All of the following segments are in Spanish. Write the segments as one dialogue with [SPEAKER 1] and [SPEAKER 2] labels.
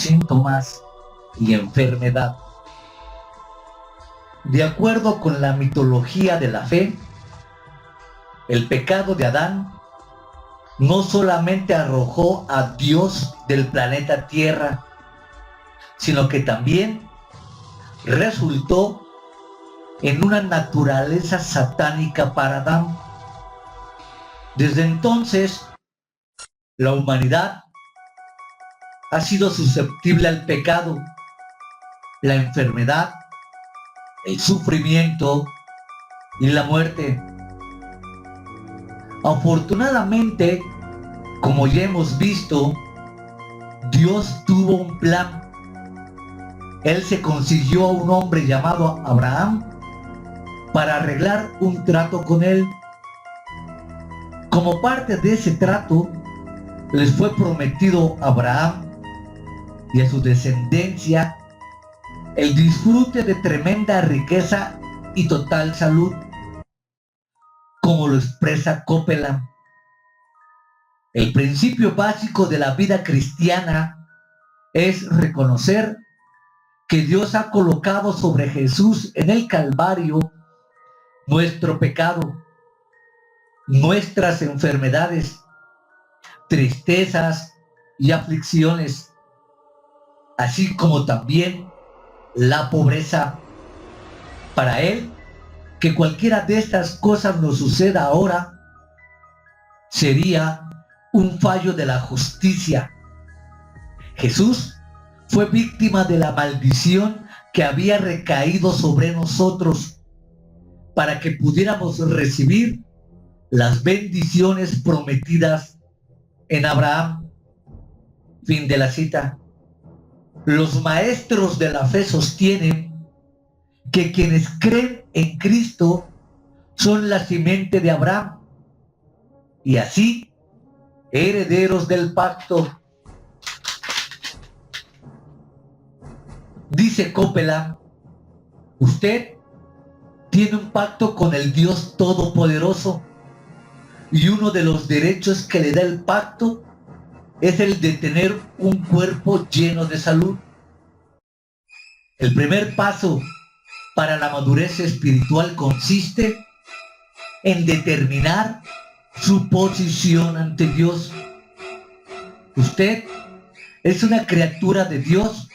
[SPEAKER 1] síntomas y enfermedad. De acuerdo con la mitología de la fe, el pecado de Adán no solamente arrojó a Dios del planeta Tierra, sino que también resultó en una naturaleza satánica para Adán. Desde entonces, la humanidad ha sido susceptible al pecado, la enfermedad, el sufrimiento y la muerte. Afortunadamente, como ya hemos visto, Dios tuvo un plan. Él se consiguió a un hombre llamado Abraham para arreglar un trato con él. Como parte de ese trato, les fue prometido a Abraham y a su descendencia el disfrute de tremenda riqueza y total salud, como lo expresa Copeland. El principio básico de la vida cristiana es reconocer que Dios ha colocado sobre Jesús en el Calvario nuestro pecado, nuestras enfermedades, tristezas y aflicciones, así como también la pobreza. Para Él, que cualquiera de estas cosas nos suceda ahora sería un fallo de la justicia. Jesús fue víctima de la maldición que había recaído sobre nosotros para que pudiéramos recibir las bendiciones prometidas en Abraham. Fin de la cita. Los maestros de la fe sostienen que quienes creen en Cristo son la simiente de Abraham y así herederos del pacto. Dice Copeland, usted tiene un pacto con el Dios Todopoderoso y uno de los derechos que le da el pacto es el de tener un cuerpo lleno de salud. El primer paso para la madurez espiritual consiste en determinar su posición ante Dios. Usted es una criatura de Dios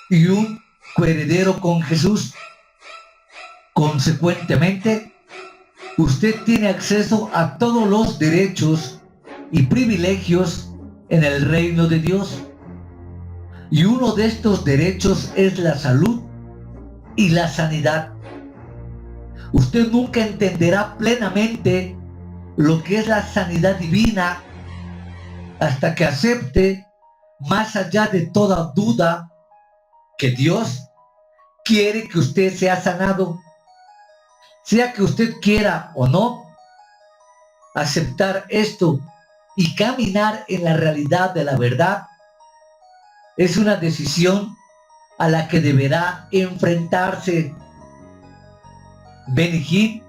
[SPEAKER 1] y un coheredero con Jesús. Consecuentemente, usted tiene acceso a todos los derechos y privilegios en el reino de Dios. Y uno de estos derechos es la salud y la sanidad. Usted nunca entenderá plenamente lo que es la sanidad divina hasta que acepte, más allá de toda duda, que Dios quiere que usted sea sanado. Sea que usted quiera o no, aceptar esto y caminar en la realidad de la verdad es una decisión a la que deberá enfrentarse. Benny Hinn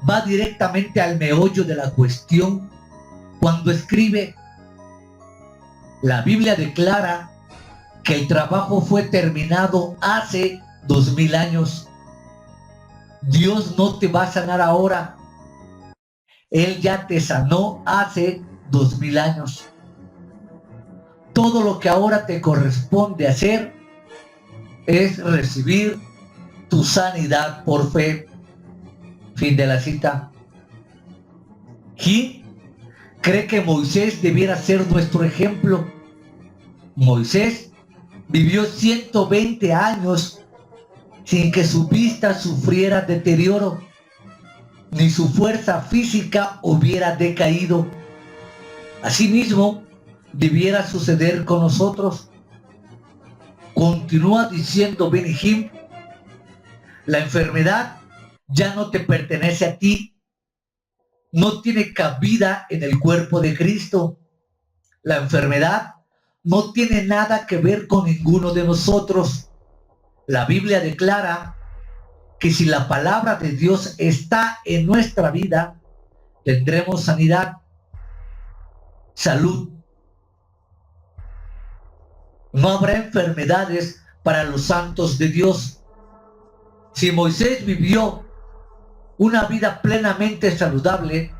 [SPEAKER 1] va directamente al meollo de la cuestión cuando escribe: la Biblia declara que el trabajo fue terminado hace 2000 años. Dios no te va a sanar ahora. Él ya te sanó hace 2000 años. Todo lo que ahora te corresponde hacer es recibir tu sanidad por fe. Fin de la cita. Hinn cree que Moisés debiera ser nuestro ejemplo. Moisés vivió 120 años sin que su vista sufriera deterioro, ni su fuerza física hubiera decaído. Asimismo, debiera suceder con nosotros. Continúa diciendo Benny Hinn, la enfermedad ya no te pertenece a ti, no tiene cabida en el cuerpo de Cristo. La enfermedad no tiene nada que ver con ninguno de nosotros. La Biblia declara que si la palabra de Dios está en nuestra vida, tendremos sanidad, salud. No habrá enfermedades para los santos de Dios. Si Moisés vivió una vida plenamente saludable,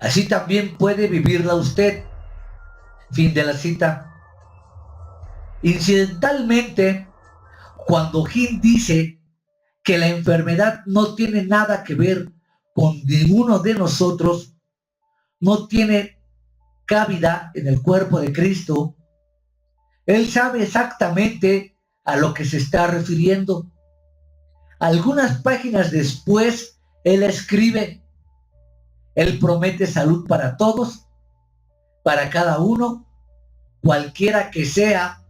[SPEAKER 1] así también puede vivirla usted. Fin de la cita. Incidentalmente, cuando Jim dice que la enfermedad no tiene nada que ver con ninguno de nosotros, no tiene cabida en el cuerpo de Cristo, él sabe exactamente a lo que se está refiriendo. Algunas páginas después, él escribe, él promete salud para todos, para cada uno, cualquiera que sea,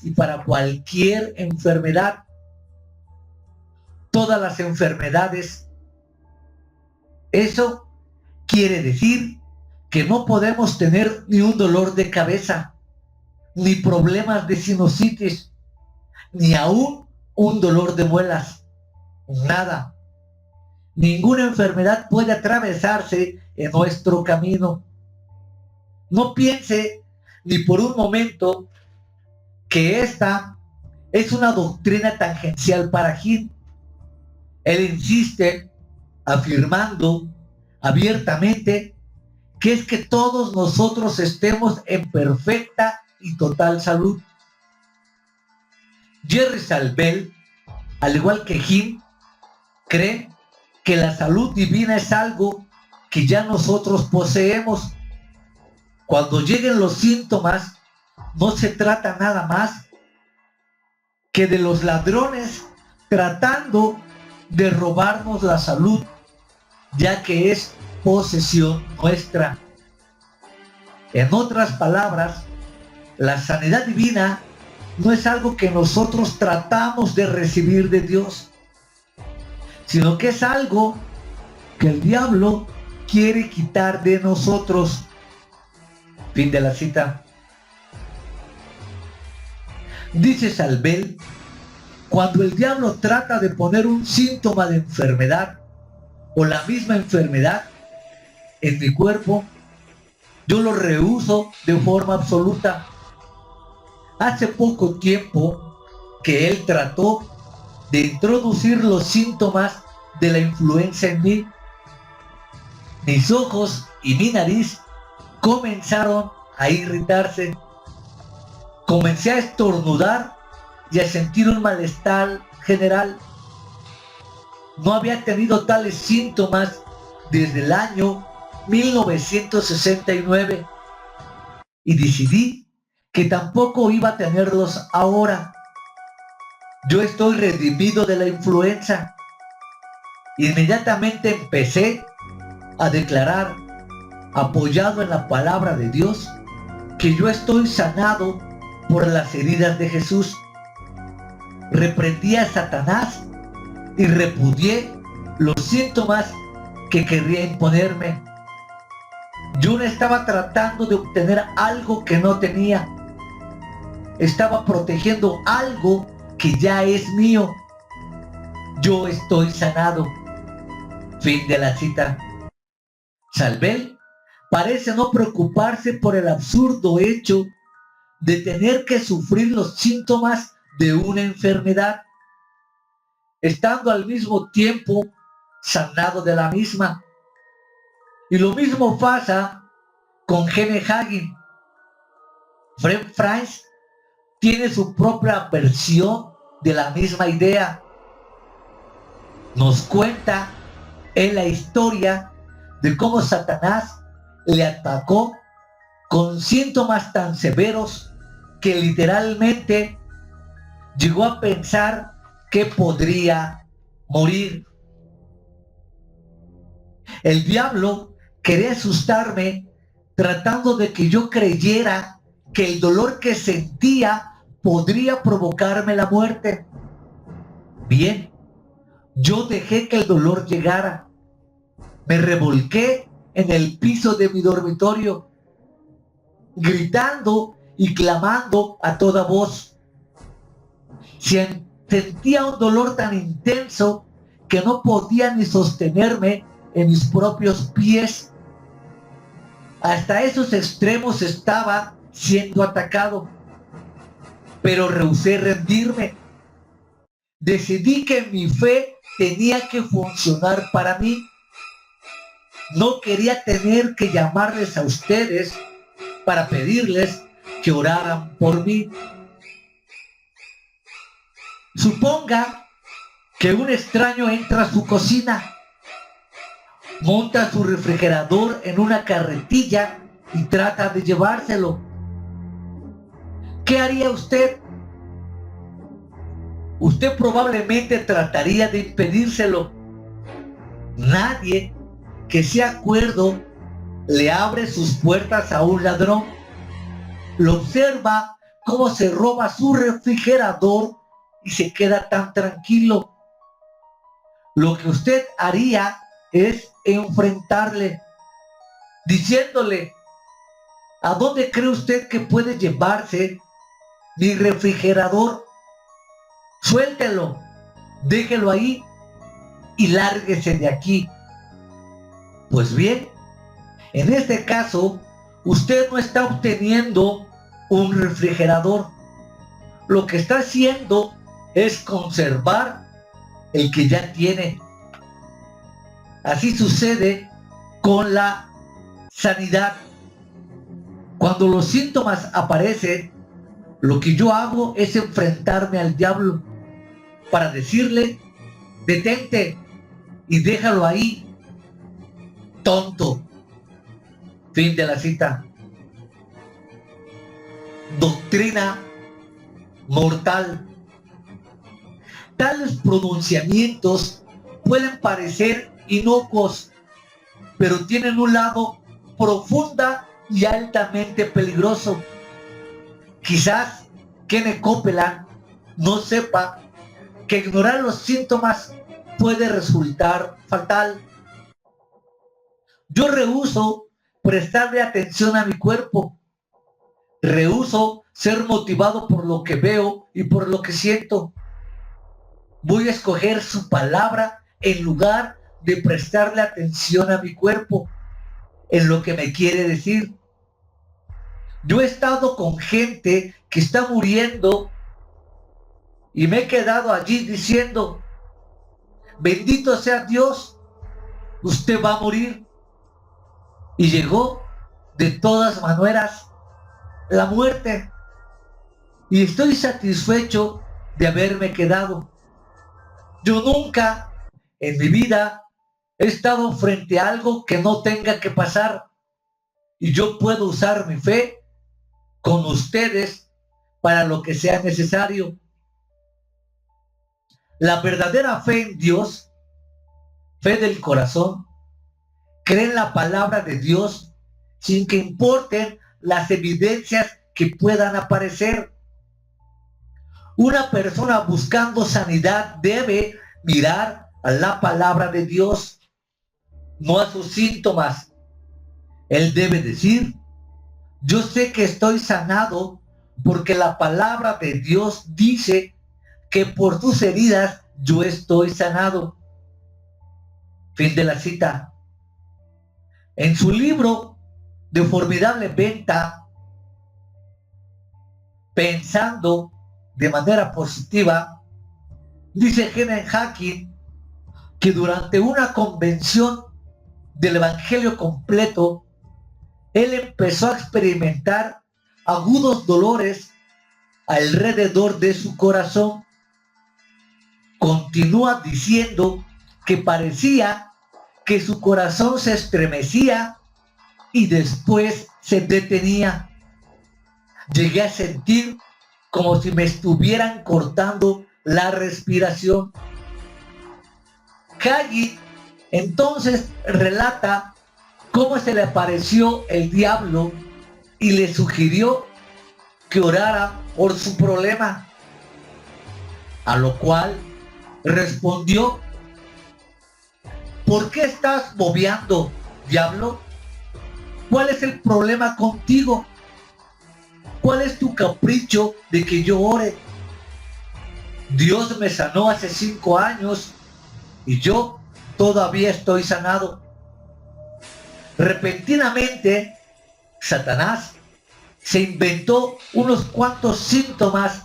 [SPEAKER 1] y para cualquier enfermedad. Todas las enfermedades. Eso quiere decir que no podemos tener ni un dolor de cabeza, ni problemas de sinusitis, ni aún un dolor de muelas. Nada. Ninguna enfermedad puede atravesarse en nuestro camino. No piense ni por un momento que esta es una doctrina tangencial para Jim. Él insiste, afirmando abiertamente, que es que todos nosotros estemos en perfecta y total salud. Jerry Savelle, al igual que Jim, cree que la salud divina es algo que ya nosotros poseemos. Cuando lleguen los síntomas, no se trata nada más que de los ladrones tratando de robarnos la salud, ya que es posesión nuestra. En otras palabras, la sanidad divina no es algo que nosotros tratamos de recibir de Dios, sino que es algo que el diablo quiere quitar de nosotros. Fin de la cita. Dice Savelle, cuando el diablo trata de poner un síntoma de enfermedad o la misma enfermedad en mi cuerpo, yo lo rehúso de forma absoluta. Hace poco tiempo que él trató de introducir los síntomas de la influenza en mí. Mis ojos y mi nariz comenzaron a irritarse. Comencé a estornudar y a sentir un malestar general. No había tenido tales síntomas desde el año 1969 y decidí que tampoco iba a tenerlos ahora. Yo estoy redimido de la influenza. Inmediatamente empecé a declarar, apoyado en la palabra de Dios, que yo estoy sanado por las heridas de Jesús. Reprendí a Satanás y repudié los síntomas que querría imponerme. Yo no estaba tratando de obtener algo que no tenía. Estaba protegiendo algo que ya es mío. Yo estoy sanado. Fin de la cita. Savelle parece no preocuparse por el absurdo hecho de tener que sufrir los síntomas de una enfermedad, estando al mismo tiempo sanado de la misma. Y lo mismo pasa con Gene Hagin. Fred Price tiene su propia versión de la misma idea. Nos cuenta en la historia de cómo Satanás le atacó con síntomas tan severos que literalmente llegó a pensar que podría morir. El diablo quería asustarme tratando de que yo creyera que el dolor que sentía podría provocarme la muerte. Bien, yo dejé que el dolor llegara. Me revolqué en el piso de mi dormitorio, gritando y clamando a toda voz. Sentía un dolor tan intenso que no podía ni sostenerme en mis propios pies. Hasta esos extremos estaba siendo atacado. pero rehusé rendirme. Decidí que mi fe tenía que funcionar para mí. No quería tener que llamarles a ustedes para pedirles que oraran por mí. Suponga que un extraño entra a su cocina, monta su refrigerador en una carretilla y trata de llevárselo. ¿Qué haría usted? Usted probablemente trataría de impedírselo. Nadie que sea cuerdo le abre sus puertas a un ladrón. Lo observa cómo se roba su refrigerador y se queda tan tranquilo. Lo que usted haría es enfrentarle, diciéndole: ¿a dónde cree usted que puede llevarse mi refrigerador? Suéltelo, déjelo ahí y lárguese de aquí. Pues bien, en este caso, usted no está obteniendo un refrigerador. Lo que está haciendo es conservar el que ya tiene. Así sucede con la sanidad. Cuando los síntomas aparecen, lo que yo hago es enfrentarme al diablo para decirle: detente y déjalo ahí, tonto. Fin de la cita. Doctrina mortal. Tales pronunciamientos pueden parecer inocuos, pero tienen un lado profunda y altamente peligroso. Quizás Kenneth Copeland no sepa que ignorar los síntomas puede resultar fatal. Yo rehúso prestarle atención a mi cuerpo. Rehúso ser motivado por lo que veo y por lo que siento. Voy a escoger su palabra en lugar de prestarle atención a mi cuerpo, en lo que me quiere decir. Yo he estado con gente que está muriendo y me he quedado allí diciendo: bendito sea Dios, usted va a morir. Y llegó de todas maneras la muerte. Y estoy satisfecho de haberme quedado. Yo nunca en mi vida he estado frente a algo que no tenga que pasar. Y yo puedo usar mi fe con ustedes para lo que sea necesario. La verdadera fe en Dios, fe del corazón, cree en la palabra de Dios sin que importen las evidencias que puedan aparecer. Una persona buscando sanidad debe mirar a la palabra de Dios, no a sus síntomas. Él debe decir: yo sé que estoy sanado porque la palabra de Dios dice que por tus heridas yo estoy sanado. Fin de la cita. En su libro de formidable venta, Pensando de manera positiva, dice Stephen Hawking que durante una convención del Evangelio completo, él empezó a experimentar agudos dolores alrededor de su corazón. Continúa diciendo que parecía que su corazón se estremecía y después se detenía. Llegué a sentir como si me estuvieran cortando la respiración. Hagin entonces relata cómo se le apareció el diablo y le sugirió que orara por su problema, a lo cual respondió: ¿por qué estás bobeando, diablo? ¿Cuál es el problema contigo? ¿Cuál es tu capricho de que yo ore? Dios me sanó hace 5 años y yo todavía estoy sanado. Repentinamente, Satanás se inventó unos cuantos síntomas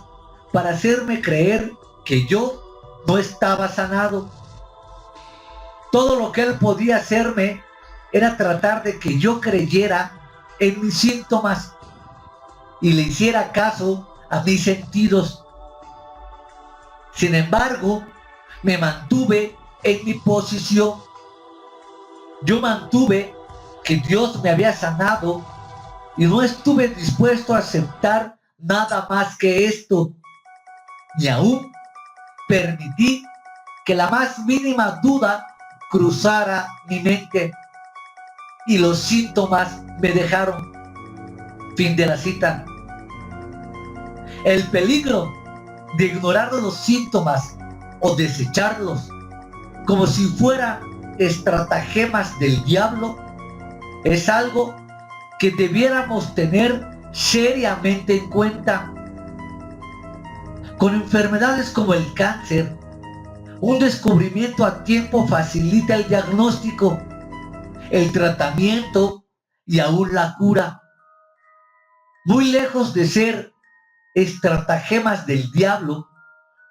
[SPEAKER 1] para hacerme creer que yo no estaba sanado. Todo lo que él podía hacerme era tratar de que yo creyera en mis síntomas y le hiciera caso a mis sentidos. Sin embargo, me mantuve en mi posición. Yo mantuve que Dios me había sanado y no estuve dispuesto a aceptar nada más que esto. Ni aún permití que la más mínima duda cruzara mi mente y los síntomas me dejaron. Fin de la cita. El peligro de ignorar los síntomas o desecharlos como si fueran estratagemas del diablo es algo que debiéramos tener seriamente en cuenta. Con enfermedades como el cáncer, un descubrimiento a tiempo facilita el diagnóstico, el tratamiento y aún la cura. Muy lejos de ser estratagemas del diablo,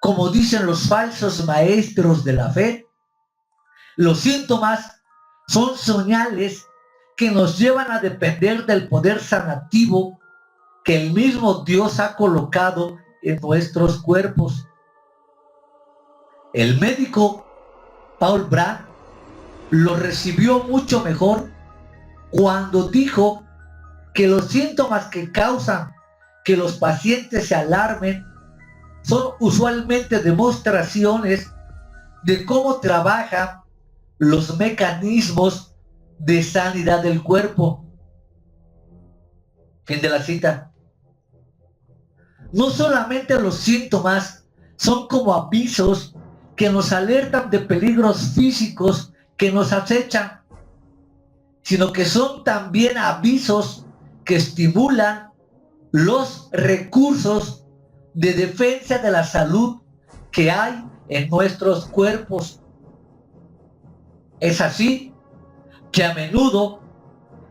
[SPEAKER 1] como dicen los falsos maestros de la fe, los síntomas son señales que nos llevan a depender del poder sanativo que el mismo Dios ha colocado en nuestros cuerpos. El médico Paul Brand lo recibió mucho mejor cuando dijo que los síntomas que causan que los pacientes se alarmen son usualmente demostraciones de cómo trabajan los mecanismos de sanidad del cuerpo. Fin de la cita. No solamente los síntomas son como avisos que nos alertan de peligros físicos que nos acechan, sino que son también avisos que estimulan los recursos de defensa de la salud que hay en nuestros cuerpos. Es así que a menudo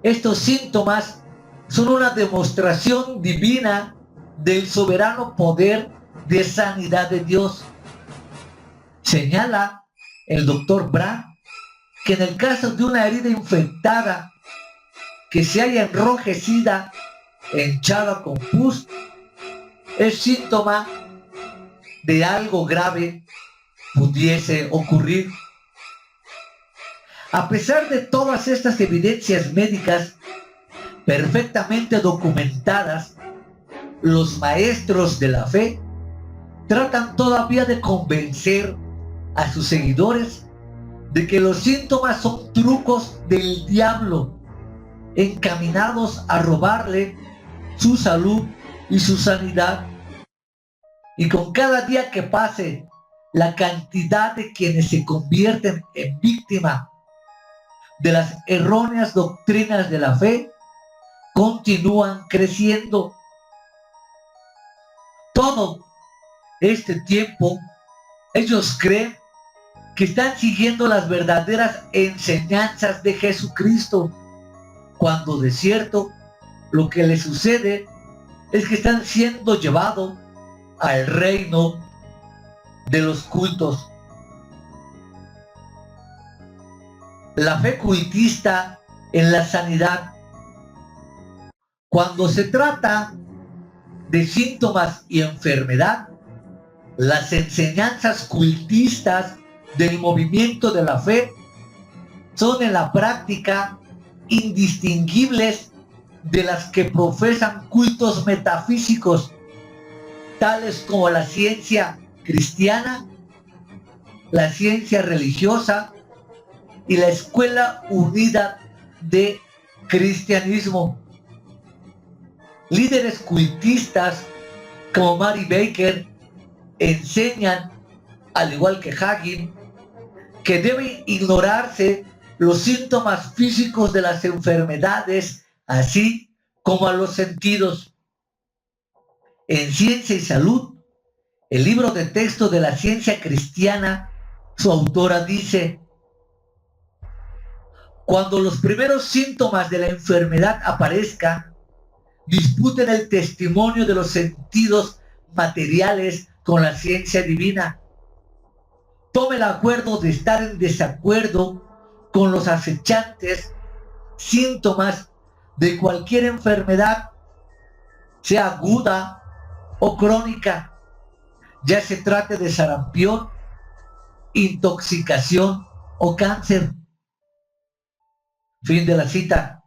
[SPEAKER 1] estos síntomas son una demostración divina del soberano poder de sanidad de Dios. Señala el doctor Brand que en el caso de una herida infectada que se haya enrojecida, hinchada con pus, es síntoma de algo grave pudiese ocurrir. A pesar de todas estas evidencias médicas perfectamente documentadas, los maestros de la fe tratan todavía de convencer a sus seguidores de que los síntomas son trucos del diablo encaminados a robarle su salud y su sanidad. Y con cada día que pase, la cantidad de quienes se convierten en víctima de las erróneas doctrinas de la fe continúan creciendo. Todo este tiempo ellos creen que están siguiendo las verdaderas enseñanzas de Jesucristo, cuando de cierto lo que les sucede es que están siendo llevados al reino de los cultos. La fe cultista en la sanidad. Cuando se trata de síntomas y enfermedad, las enseñanzas cultistas del movimiento de la fe son en la práctica indistinguibles de las que profesan cultos metafísicos, tales como la ciencia cristiana, la ciencia religiosa y la Escuela Unida de Cristianismo. Líderes cultistas como Mary Baker enseñan, al igual que Hagin, que deben ignorarse los síntomas físicos de las enfermedades, así como a los sentidos. En Ciencia y Salud, el libro de texto de la ciencia cristiana, su autora dice: cuando los primeros síntomas de la enfermedad aparezcan, disputen el testimonio de los sentidos materiales con la ciencia divina. Tome el acuerdo de estar en desacuerdo con los acechantes síntomas de cualquier enfermedad, sea aguda o crónica, ya se trate de sarampión, intoxicación o cáncer. Fin de la cita.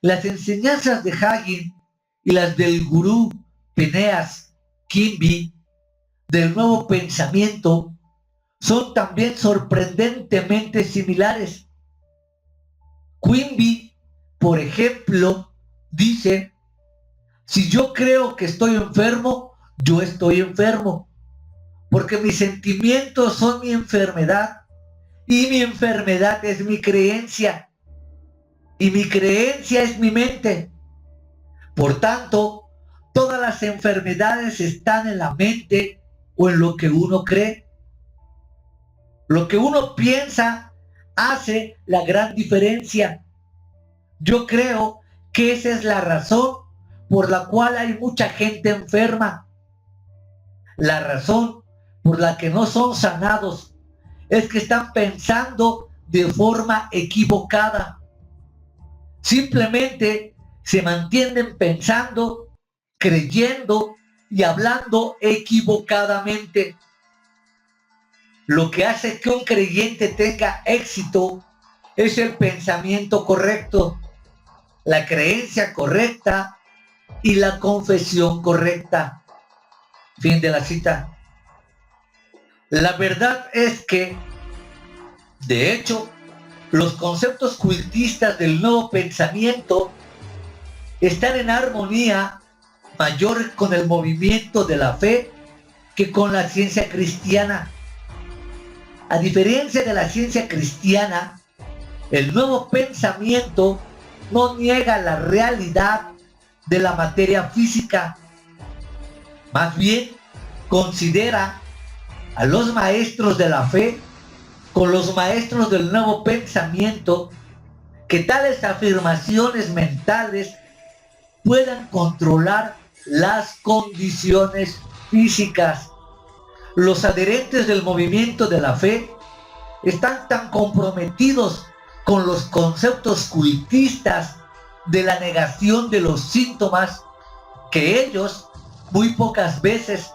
[SPEAKER 1] Las enseñanzas de Hagin y las del gurú Phineas Quimby del Nuevo Pensamiento son también sorprendentemente similares. Quimby, por ejemplo, dice: si yo creo que estoy enfermo, yo estoy enfermo, porque mis sentimientos son mi enfermedad y mi enfermedad es mi creencia y mi creencia es mi mente. Por tanto, todas las enfermedades están en la mente o en lo que uno cree. Lo que uno piensa hace la gran diferencia. Yo creo que esa es la razón por la cual hay mucha gente enferma. La razón por la que no son sanados es que están pensando de forma equivocada. Simplemente se mantienen pensando, creyendo y hablando equivocadamente. Lo que hace que un creyente tenga éxito es el pensamiento correcto, la creencia correcta y la confesión correcta. Fin de la cita. La verdad es que, de hecho, los conceptos cultistas del Nuevo Pensamiento están en armonía mayor con el movimiento de la fe que con la ciencia cristiana. A diferencia de la ciencia cristiana, el Nuevo Pensamiento no niega la realidad de la materia física. Más bien, considera a los maestros de la fe con los maestros del Nuevo Pensamiento que tales afirmaciones mentales puedan controlar las condiciones físicas. Los adherentes del movimiento de la fe están tan comprometidos con los conceptos cultistas de la negación de los síntomas que ellos muy pocas veces,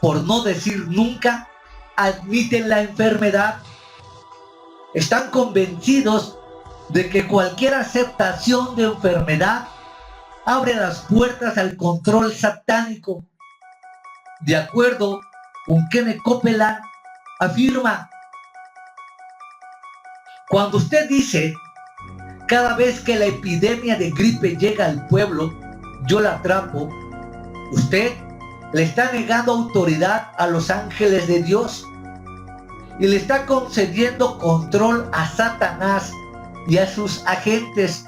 [SPEAKER 1] por no decir nunca, admiten la enfermedad. Están convencidos de que cualquier aceptación de enfermedad abre las puertas al control satánico. De acuerdo con Kenneth Copeland, afirma: cuando usted dice, cada vez que la epidemia de gripe llega al pueblo, yo la atrapo, usted le está negando autoridad a los ángeles de Dios y le está concediendo control a Satanás y a sus agentes.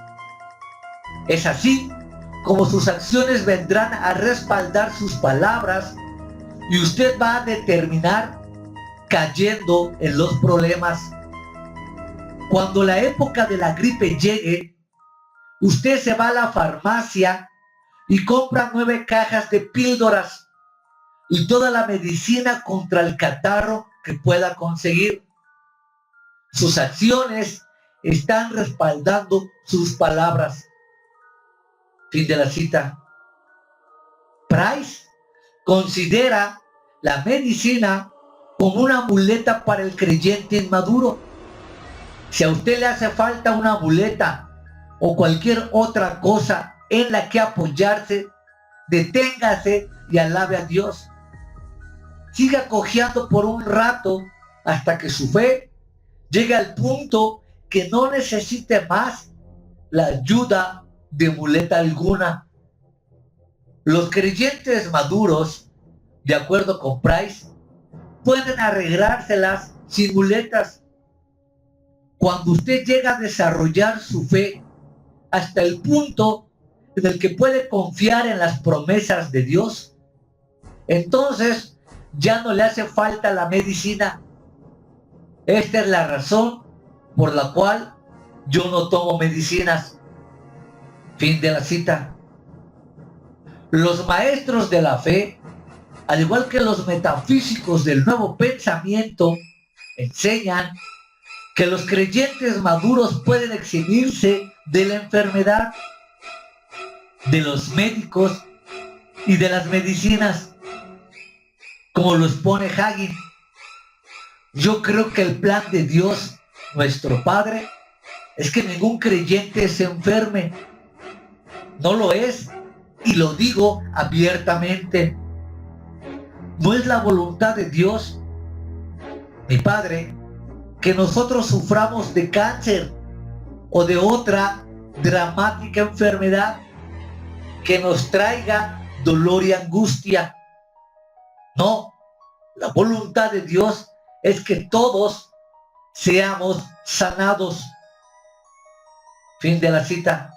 [SPEAKER 1] Es así como sus acciones vendrán a respaldar sus palabras y usted va a terminar cayendo en los problemas. Cuando la época de la gripe llegue, usted se va a la farmacia y compra 9 cajas de píldoras y toda la medicina contra el catarro que pueda conseguir. Sus acciones están respaldando sus palabras. Fin de la cita. Price considera la medicina como una muleta para el creyente inmaduro. Si a usted le hace falta una muleta o cualquier otra cosa en la que apoyarse, deténgase y alabe a Dios. Siga cojeando por un rato hasta que su fe llegue al punto que no necesite más la ayuda de muleta alguna. Los creyentes maduros, de acuerdo con Price, pueden arreglárselas sin muletas. Cuando usted llega a desarrollar su fe hasta el punto en el que puede confiar en las promesas de Dios, entonces ya no le hace falta la medicina. Esta es la razón por la cual yo no tomo medicinas. Fin de la cita. Los maestros de la fe, al igual que los metafísicos del nuevo pensamiento, enseñan que los creyentes maduros pueden eximirse de la enfermedad, de los médicos y de las medicinas, como lo expone Hagin. Yo creo que el plan de Dios, nuestro Padre, es que ningún creyente se enferme. No lo es, y lo digo abiertamente. No es la voluntad de Dios, mi Padre, que nosotros suframos de cáncer o de otra dramática enfermedad que nos traiga dolor y angustia. No, la voluntad de Dios es que todos seamos sanados. Fin de la cita.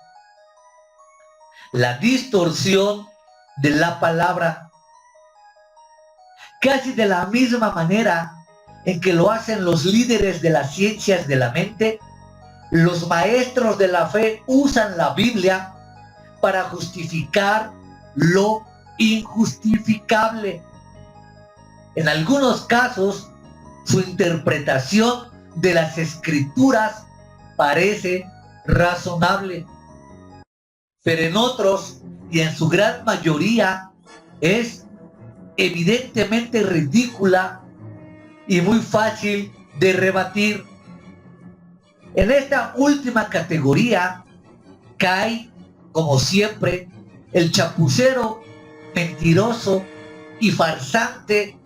[SPEAKER 1] La distorsión de la palabra, casi de la misma manera en que lo hacen los líderes de las ciencias de la mente, los maestros de la fe usan la Biblia para justificar lo injustificable. En algunos casos, su interpretación de las escrituras parece razonable, pero en otros, y en su gran mayoría, es evidentemente ridícula y muy fácil de rebatir. En esta última categoría cae, como siempre, el chapucero, mentiroso y farsante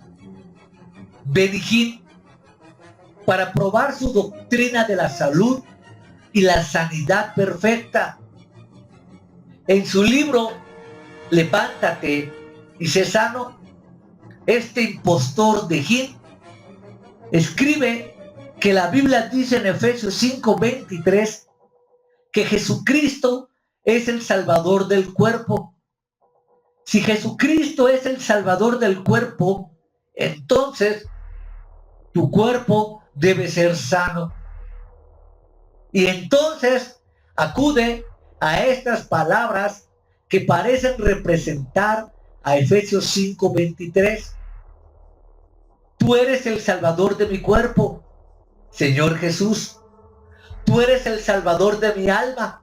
[SPEAKER 1] Benny Hinn, para probar su doctrina de la salud y la sanidad perfecta. En su libro Levántate y sé sano, este impostor de Hinn escribe que la Biblia dice en Efesios 5:23 que Jesucristo es el Salvador del cuerpo. Si Jesucristo es el Salvador del cuerpo, entonces tu cuerpo debe ser sano. Y entonces acude a estas palabras que parecen representar a Efesios 5:23. Tú eres el Salvador de mi cuerpo, Señor Jesús. Tú eres el Salvador de mi alma.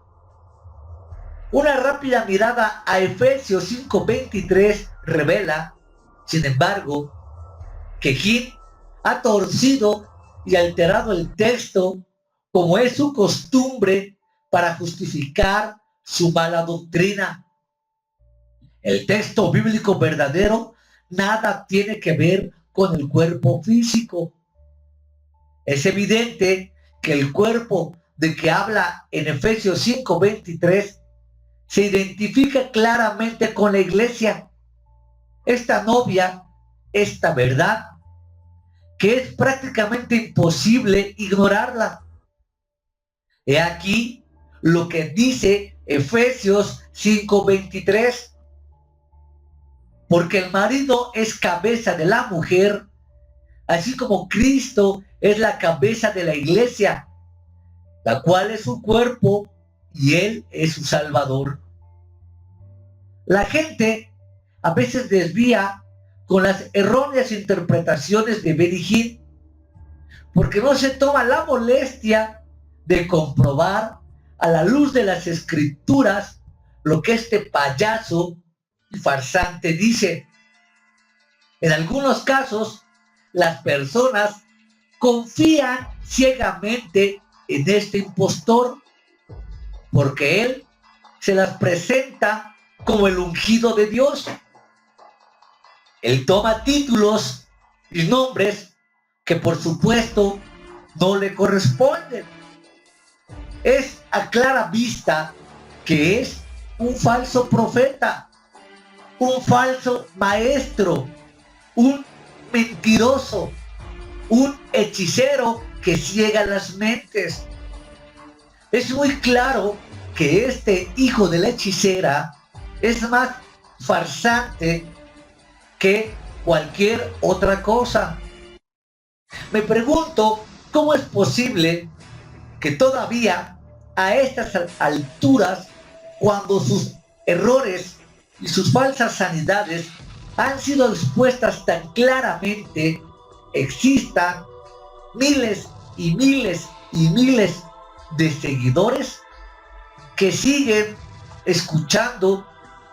[SPEAKER 1] Una rápida mirada a Efesios 5:23 revela, sin embargo, que Hinn ha torcido y alterado el texto como es su costumbre para justificar su mala doctrina. El texto bíblico verdadero nada tiene que ver con el cuerpo físico. Es evidente que el cuerpo de que habla en Efesios 5:23 se identifica claramente con la iglesia, esta novia, esta verdad, que es prácticamente imposible ignorarla. He aquí lo que dice Efesios 5:23. Porque el marido es cabeza de la mujer, así como Cristo es la cabeza de la iglesia, la cual es su cuerpo y Él es su Salvador. La gente a veces desvía con las erróneas interpretaciones de Benny Hinn, porque no se toma la molestia de comprobar a la luz de las escrituras lo que este payaso y farsante dice. En algunos casos, las personas confían ciegamente en este impostor, porque él se las presenta como el ungido de Dios. Él toma títulos y nombres que por supuesto no le corresponden. Es a clara vista que es un falso profeta, un falso maestro, un mentiroso, un hechicero que ciega las mentes. Es muy claro que este hijo de la hechicera es más farsante que cualquier otra cosa. Me pregunto cómo es posible que todavía a estas alturas, cuando sus errores y sus falsas sanidades han sido expuestas tan claramente, existan miles y miles y miles de seguidores que siguen escuchando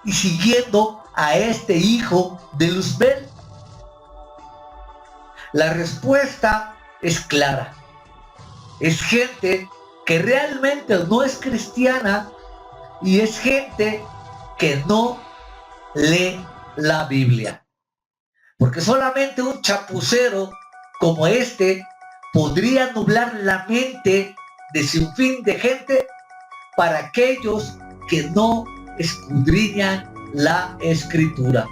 [SPEAKER 1] y siguiendo a este hijo de Luzbel. La respuesta es clara. Es gente que realmente no es cristiana y es gente que no lee la Biblia. Porque solamente un chapucero como este podría nublar la mente de sinfín de gente para aquellos que no escudriñan la Escritura.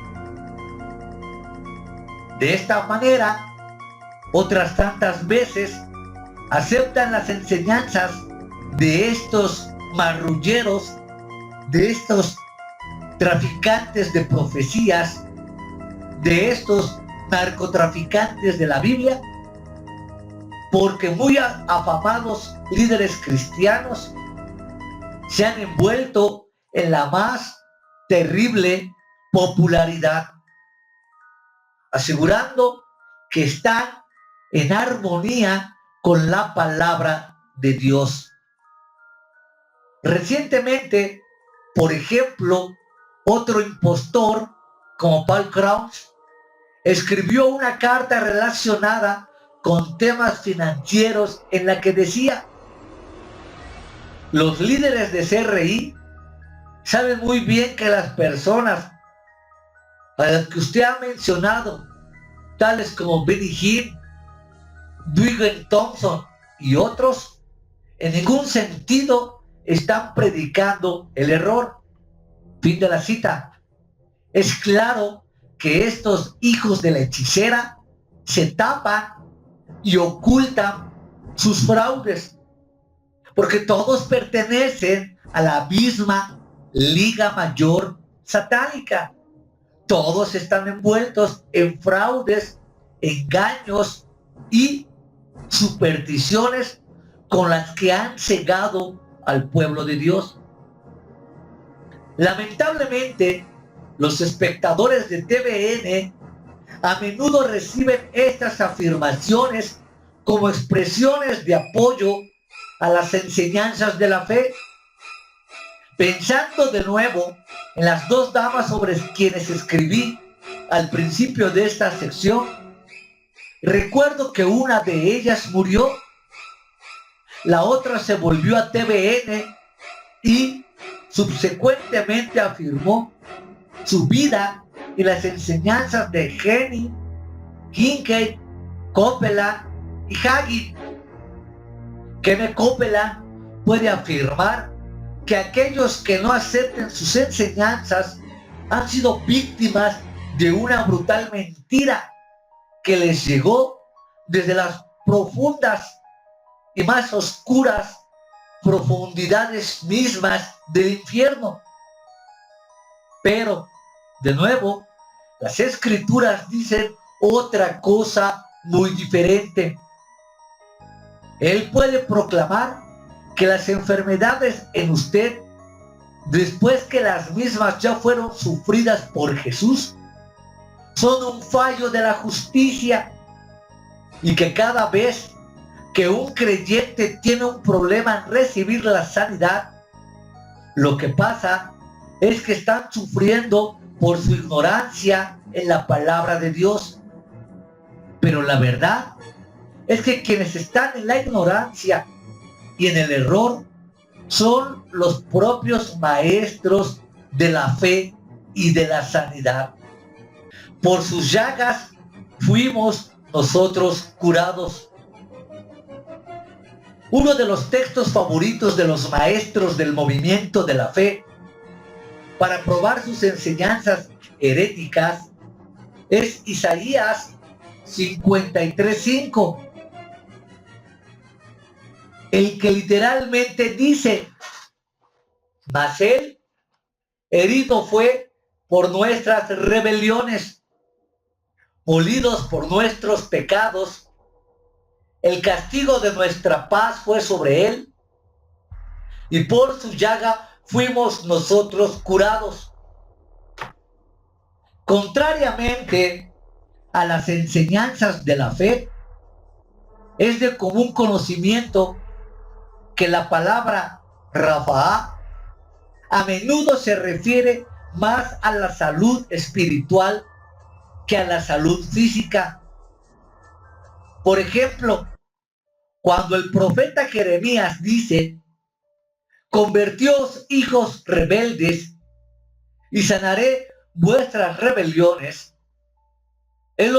[SPEAKER 1] De esta manera, otras tantas veces aceptan las enseñanzas de estos marrulleros, de estos traficantes de profecías, de estos narcotraficantes de la Biblia, porque muy afamados líderes cristianos se han envuelto en la más terrible popularidad, asegurando que están en armonía con la palabra de Dios. Recientemente, por ejemplo, otro impostor como Paul Krauss escribió una carta relacionada con temas financieros en la que decía: los líderes de CRI saben muy bien que las personas a las que usted ha mencionado, tales como Benny Hinn, Dwight Thompson y otros, en ningún sentido están predicando el error. Fin de la cita. Es claro que estos hijos de la hechicera se tapan y ocultan sus fraudes, porque todos pertenecen a la misma Liga Mayor satánica. Todos están envueltos en fraudes, engaños y supersticiones con las que han cegado al pueblo de Dios. Lamentablemente, los espectadores de TVN a menudo reciben estas afirmaciones como expresiones de apoyo a las enseñanzas de la fe. Pensando de nuevo en las dos damas sobre quienes escribí al principio de esta sección, recuerdo que una de ellas murió, la otra se volvió a TVN y subsecuentemente afirmó su vida y las enseñanzas de Henny, Kincaid, Copeland y Hagin. Kenneth Copeland puede afirmar que aquellos que no acepten sus enseñanzas han sido víctimas de una brutal mentira que les llegó desde las profundas y más oscuras profundidades mismas del infierno. Pero, de nuevo, las escrituras dicen otra cosa muy diferente. Él puede proclamar que las enfermedades en usted, después que las mismas ya fueron sufridas por Jesús, son un fallo de la justicia, y que cada vez que un creyente tiene un problema en recibir la sanidad, lo que pasa es que están sufriendo por su ignorancia en la palabra de Dios. Pero la verdad es que quienes están en la ignorancia y en el error son los propios maestros de la fe y de la sanidad. Por sus llagas fuimos nosotros curados. Uno de los textos favoritos de los maestros del movimiento de la fe para probar sus enseñanzas heréticas es Isaías 53:5, el que literalmente dice: mas él herido fue por nuestras rebeliones, molidos por nuestros pecados, el castigo de nuestra paz fue sobre él, y por su llaga fuimos nosotros curados. Contrariamente a las enseñanzas de la fe, es de común conocimiento que la palabra Rafaá a menudo se refiere más a la salud espiritual que a la salud física. Por ejemplo, cuando el profeta Jeremías dice: convertíos, hijos rebeldes, y sanaré vuestras rebeliones, él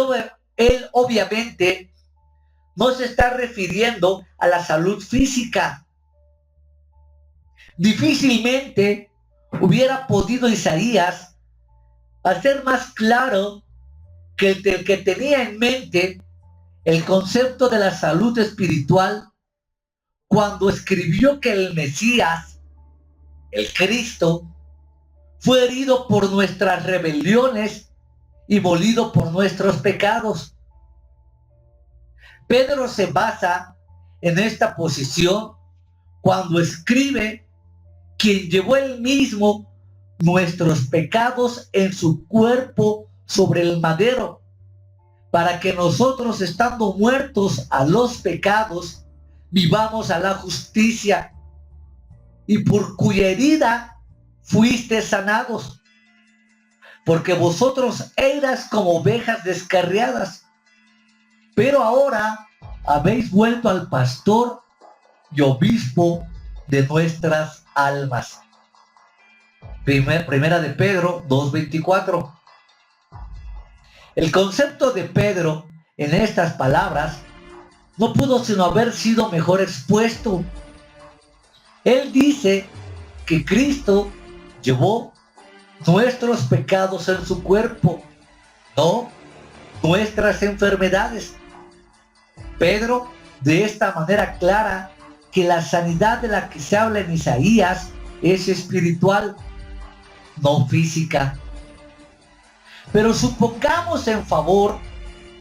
[SPEAKER 1] obviamente no se está refiriendo a la salud física. Difícilmente hubiera podido Isaías hacer más claro que el que tenía en mente el concepto de la salud espiritual cuando escribió que el Mesías, el Cristo, fue herido por nuestras rebeliones y molido por nuestros pecados. Pedro se basa en esta posición cuando escribe: quien llevó él mismo nuestros pecados en su cuerpo sobre el madero, para que nosotros, estando muertos a los pecados, vivamos a la justicia, y por cuya herida fuiste sanados, porque vosotros eras como ovejas descarriadas, pero ahora habéis vuelto al pastor y obispo de nuestras almas. Primera de Pedro 2:24. El concepto de Pedro en estas palabras no pudo sino haber sido mejor expuesto. Él dice que Cristo llevó nuestros pecados en su cuerpo, no nuestras enfermedades. Pedro de esta manera aclara que la sanidad de la que se habla en Isaías es espiritual, no física. Pero supongamos, en favor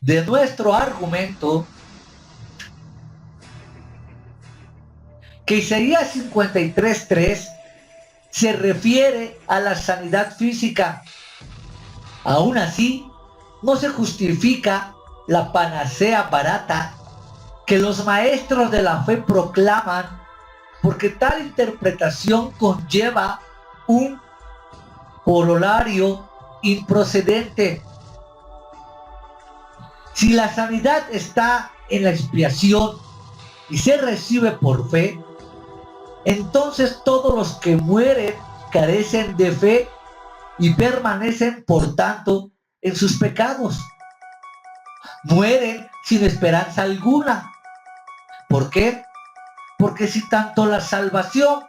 [SPEAKER 1] de nuestro argumento, que Isaías 53:3 se refiere a la sanidad física. Aún así, no se justifica la panacea barata que los maestros de la fe proclaman, porque tal interpretación conlleva un corolario improcedente. Si la sanidad está en la expiación y se recibe por fe, entonces todos los que mueren carecen de fe y permanecen, por tanto, en sus pecados. Mueren sin esperanza alguna. ¿Por qué? Porque si tanto la salvación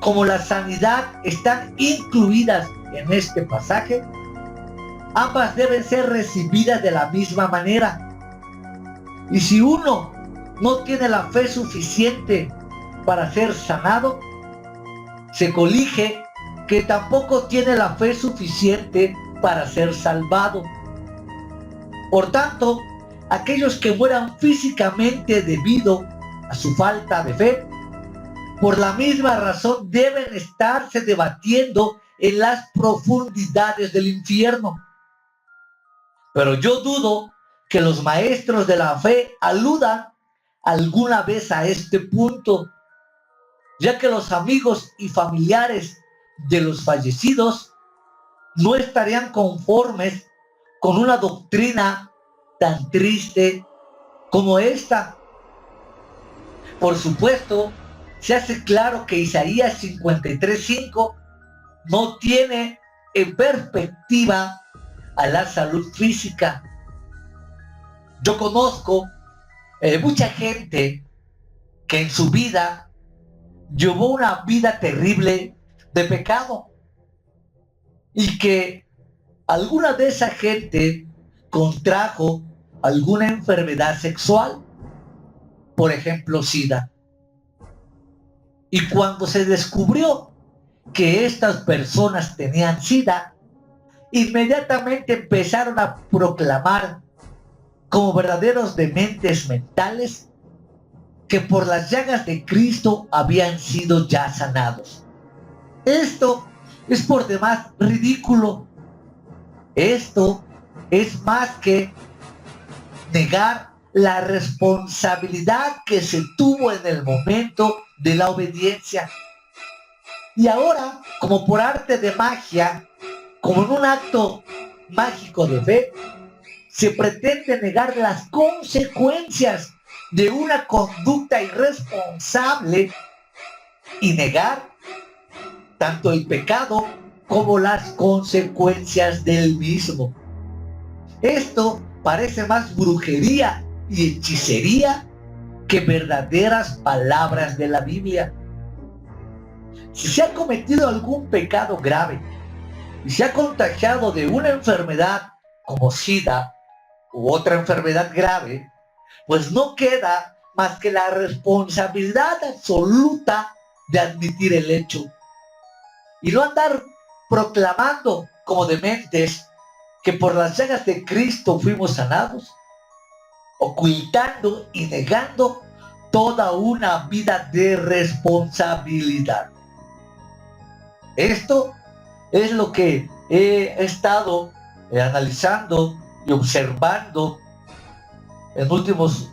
[SPEAKER 1] como la sanidad están incluidas en este pasaje, ambas deben ser recibidas de la misma manera. Y si uno no tiene la fe suficiente para ser sanado, se colige que tampoco tiene la fe suficiente para ser salvado. Por tanto, aquellos que mueran físicamente debido a su falta de fe, por la misma razón deben estarse debatiendo en las profundidades del infierno. Pero yo dudo que los maestros de la fe aludan alguna vez a este punto, ya que los amigos y familiares de los fallecidos no estarían conformes con una doctrina tan triste como esta. Por supuesto, se hace claro que Isaías 53:5 no tiene en perspectiva a la salud física. Yo conozco mucha gente que en su vida llevó una vida terrible de pecado y que alguna de esa gente contrajo alguna enfermedad sexual, por ejemplo, SIDA. Y cuando se descubrió que estas personas tenían SIDA, inmediatamente empezaron a proclamar como verdaderos dementes mentales que por las llagas de Cristo habían sido ya sanados. Esto es por demás ridículo. Esto es más que negar la responsabilidad que se tuvo en el momento de la obediencia. Y ahora, como por arte de magia, como en un acto mágico de fe, se pretende negar las consecuencias de una conducta irresponsable y negar tanto el pecado como las consecuencias del mismo. Esto parece más brujería y hechicería que verdaderas palabras de la Biblia. Si se ha cometido algún pecado grave y se ha contagiado de una enfermedad como SIDA u otra enfermedad grave, pues no queda más que la responsabilidad absoluta de admitir el hecho y no andar proclamando como dementes que por las llagas de Cristo fuimos sanados, ocultando y negando toda una vida de responsabilidad. Esto es lo que he estado analizando y observando en últimos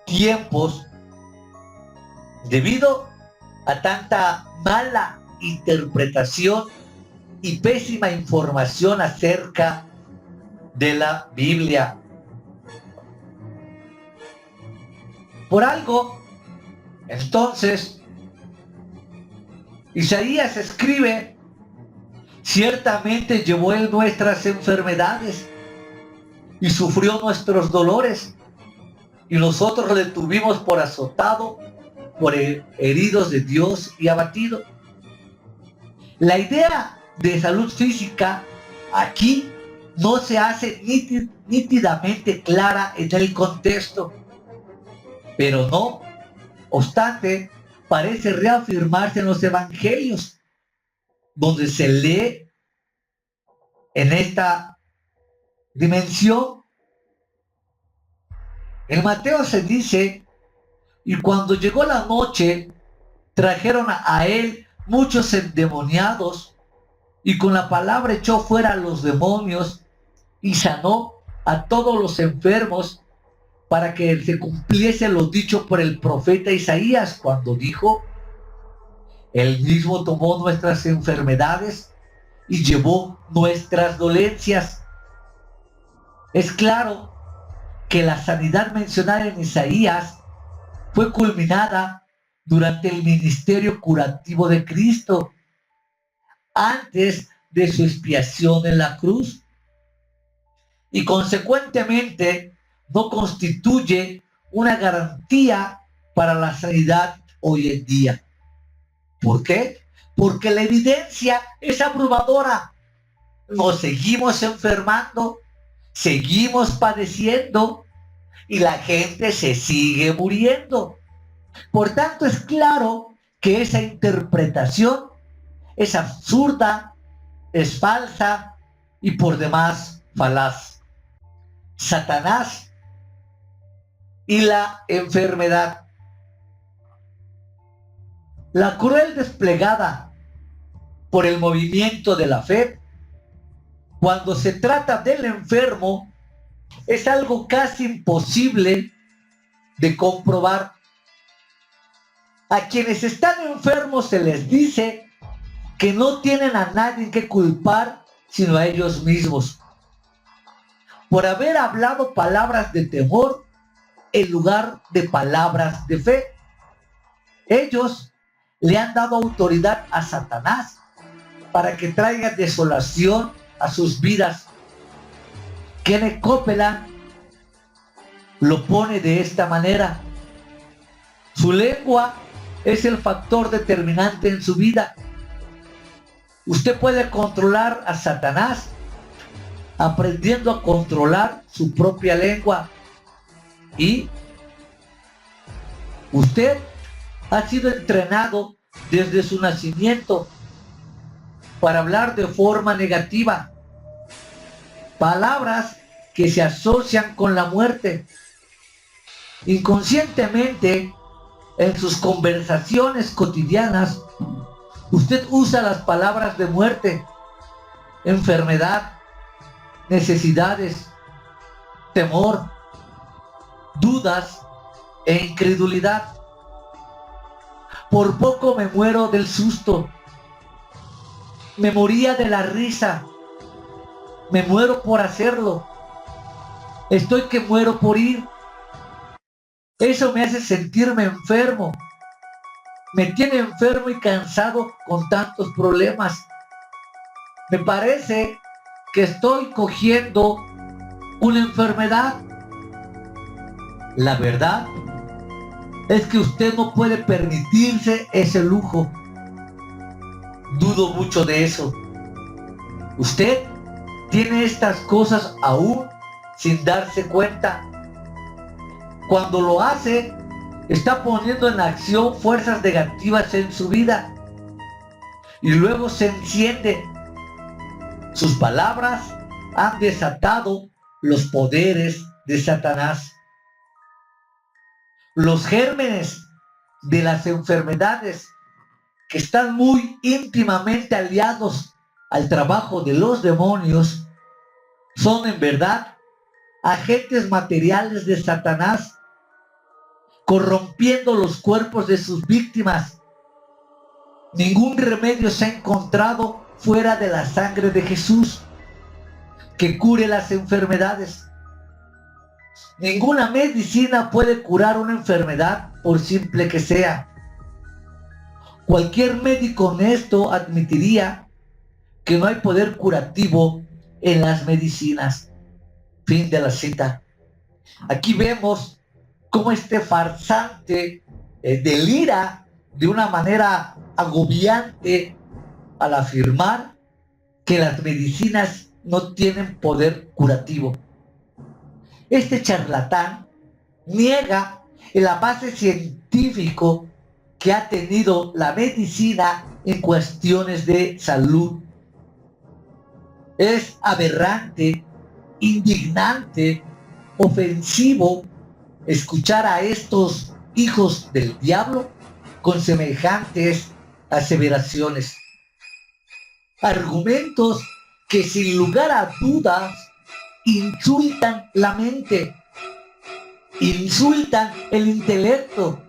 [SPEAKER 1] tiempos debido a tanta mala interpretación y pésima información acerca de la Biblia. Por algo, entonces, Isaías escribe: ciertamente llevó él nuestras enfermedades y sufrió nuestros dolores, y nosotros le tuvimos por azotado, por heridos de Dios y abatido. La idea de salud física aquí no se hace nítidamente clara en el contexto, pero no obstante parece reafirmarse en los evangelios, donde se lee en esta dimensión. En Mateo se dice: y cuando llegó la noche, trajeron a él muchos endemoniados, y con la palabra echó fuera a los demonios y sanó a todos los enfermos, para que se cumpliese lo dicho por el profeta Isaías, cuando dijo: él mismo tomó nuestras enfermedades y llevó nuestras dolencias. Es claro que la sanidad mencionada en Isaías fue culminada durante el ministerio curativo de Cristo, antes de su expiación en la cruz, y consecuentemente no constituye una garantía para la sanidad hoy en día. ¿Por qué? Porque la evidencia es abrumadora. Nos seguimos enfermando, seguimos padeciendo y la gente se sigue muriendo. Por tanto, es claro que esa interpretación es absurda, es falsa y por demás falaz. Satanás y la enfermedad. La cruel desplegada por el movimiento de la fe, cuando se trata del enfermo, es algo casi imposible de comprobar. A quienes están enfermos se les dice que no tienen a nadie que culpar sino a ellos mismos, por haber hablado palabras de temor en lugar de palabras de fe. Ellos le han dado autoridad a Satanás para que traiga desolación a sus vidas. Kenneth Copeland lo pone de esta manera: su lengua es el factor determinante en su vida. Usted puede controlar a Satanás aprendiendo a controlar su propia lengua, y usted ha sido entrenado desde su nacimiento para hablar de forma negativa, palabras que se asocian con la muerte. Inconscientemente, en sus conversaciones cotidianas, usted usa las palabras de muerte, enfermedad, necesidades, temor, dudas e incredulidad. Por poco me muero del susto. Me moría de la risa. Me muero por hacerlo. Estoy que muero por ir. Eso me hace sentirme enfermo. Me tiene enfermo y cansado con tantos problemas. Me parece que estoy cogiendo una enfermedad. La verdad es que usted no puede permitirse ese lujo. Dudo mucho de eso. Usted tiene estas cosas aún sin darse cuenta. Cuando lo hace, está poniendo en acción fuerzas negativas en su vida y luego se enciende. Sus palabras han desatado los poderes de Satanás. Los gérmenes de las enfermedades que están muy íntimamente aliados al trabajo de los demonios son en verdad agentes materiales de Satanás, corrompiendo los cuerpos de sus víctimas. Ningún remedio se ha encontrado fuera de la sangre de Jesús que cure las enfermedades. Ninguna medicina puede curar una enfermedad, por simple que sea. Cualquier médico honesto admitiría que no hay poder curativo en las medicinas. Fin de la cita. Aquí vemos cómo este farsante delira de una manera agobiante al afirmar que las medicinas no tienen poder curativo. Este charlatán niega el avance científico que ha tenido la medicina en cuestiones de salud. Es aberrante, indignante, ofensivo escuchar a estos hijos del diablo con semejantes aseveraciones. Argumentos que sin lugar a dudas insultan la mente, insultan el intelecto.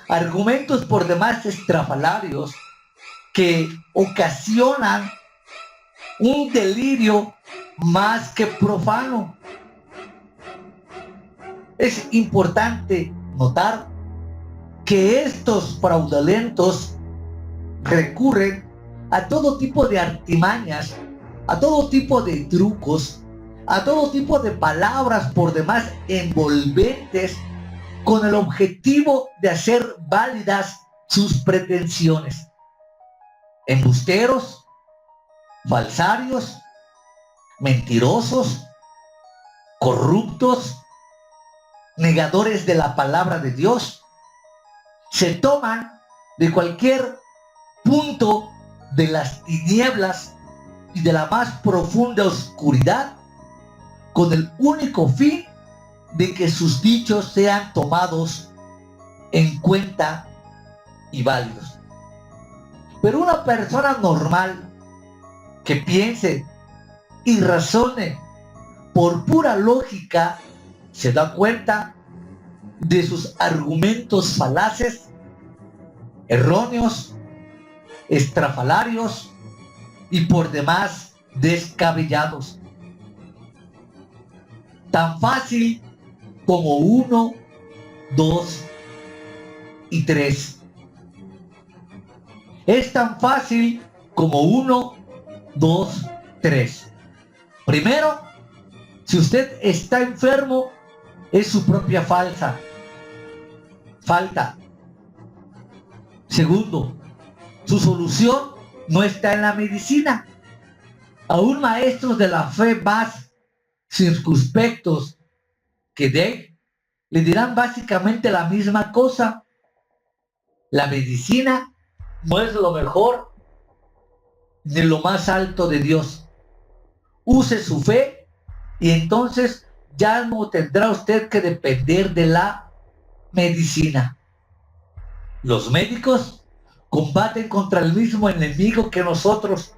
[SPEAKER 1] Argumentos por demás estrafalarios que ocasionan un delirio más que profano. Es importante notar que estos fraudulentos recurren a todo tipo de artimañas, a todo tipo de trucos, a todo tipo de palabras por demás envolventes con el objetivo de hacer válidas sus pretensiones. Embusteros, falsarios, mentirosos, corruptos, negadores de la palabra de Dios, se toman de cualquier punto de las tinieblas y de la más profunda oscuridad con el único fin de que sus dichos sean tomados en cuenta y válidos. Pero una persona normal que piense y razone por pura lógica se da cuenta de sus argumentos falaces, erróneos, estrafalarios y por demás descabellados. Tan fácil como 1, 2 y 3. Es tan fácil como 1, 2, 3. Primero, si usted está enfermo, es su propia falta. Segundo, su solución no está en la medicina. Aún maestros de la fe más circunspectos que Dave le dirán básicamente la misma cosa. La medicina no es lo mejor ni lo más alto de Dios. Use su fe y entonces ya no tendrá usted que depender de la medicina. Los médicos combaten contra el mismo enemigo que nosotros.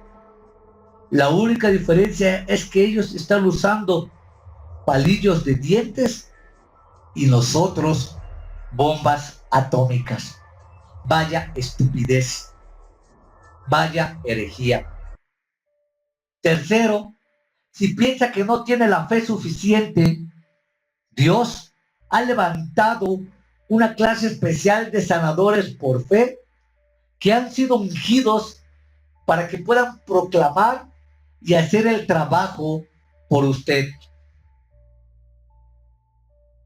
[SPEAKER 1] La única diferencia es que ellos están usando palillos de dientes y nosotros bombas atómicas. Vaya estupidez, vaya herejía. Tercero, si piensa que no tiene la fe suficiente, Dios ha levantado una clase especial de sanadores por fe que han sido ungidos para que puedan proclamar y hacer el trabajo por usted.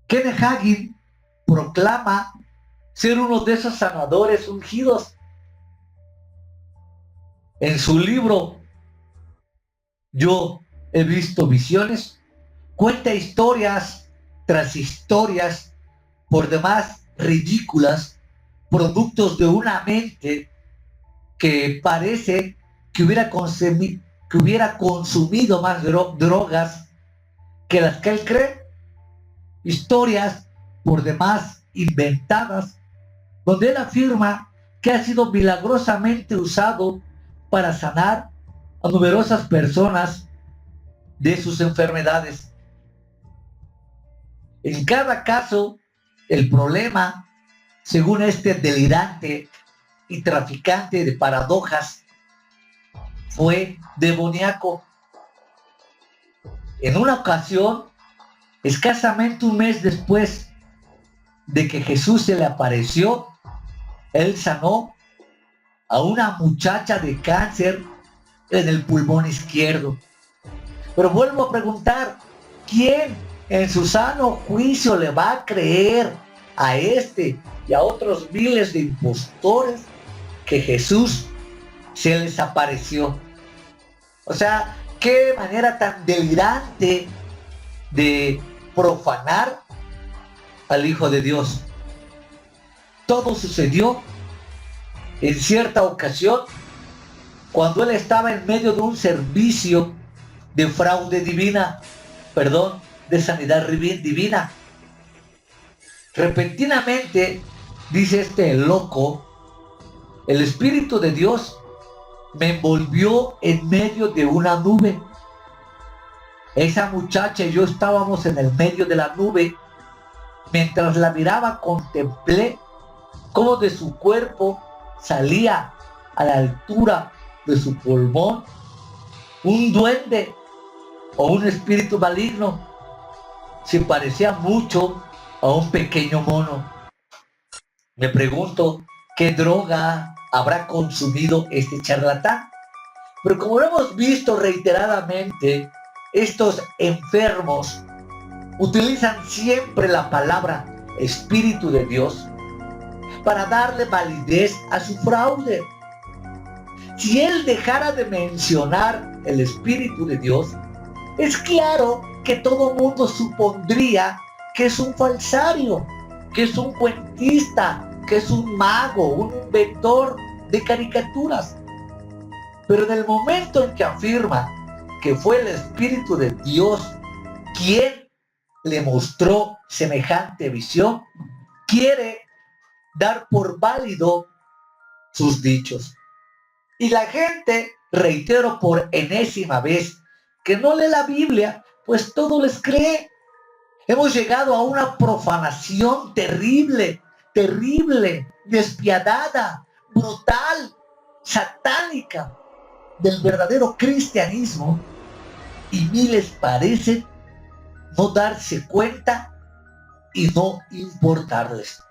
[SPEAKER 1] Kenneth Hagin proclama ser uno de esos sanadores ungidos. En su libro Yo he visto visiones, cuenta historias tras historias, por demás ridículas, productos de una mente que parece que hubiera consumido más drogas que las que él cree. Historias por demás inventadas, donde él afirma que ha sido milagrosamente usado para sanar a numerosas personas de sus enfermedades. En cada caso, el problema, según este delirante y traficante de paradojas, fue demoníaco. En una ocasión, escasamente un mes después de que Jesús se le apareció, él sanó a una muchacha de cáncer en el pulmón izquierdo. Pero vuelvo a preguntar, ¿quién en su sano juicio le va a creer a este y a otros miles de impostores que Jesús se les apareció? O sea, qué manera tan delirante de profanar al Hijo de Dios. Todo sucedió en cierta ocasión cuando él estaba en medio de un servicio de fraude divina, de sanidad divina. Repentinamente, dice este loco, el Espíritu de Dios me envolvió en medio de una nube. Esa muchacha y yo estábamos en el medio de la nube. Mientras la miraba, contemplé cómo de su cuerpo salía a la altura de su pulmón un duende o un espíritu maligno. Se parecía mucho a un pequeño mono. Me pregunto qué droga habrá consumido este charlatán. Pero como lo hemos visto reiteradamente, estos enfermos utilizan siempre la palabra Espíritu de Dios para darle validez a su fraude. Si él dejara de mencionar el Espíritu de Dios, es claro que todo mundo supondría que es un falsario, que es un cuentista, que es un mago, un inventor de caricaturas. Pero en el momento en que afirma que fue el Espíritu de Dios quien le mostró semejante visión, quiere dar por válido sus dichos. Y la gente, reitero por enésima vez, que no lee la Biblia, pues todo les cree. Hemos llegado a una profanación terrible, despiadada, brutal, satánica del verdadero cristianismo, y miles parecen no darse cuenta y no importarles.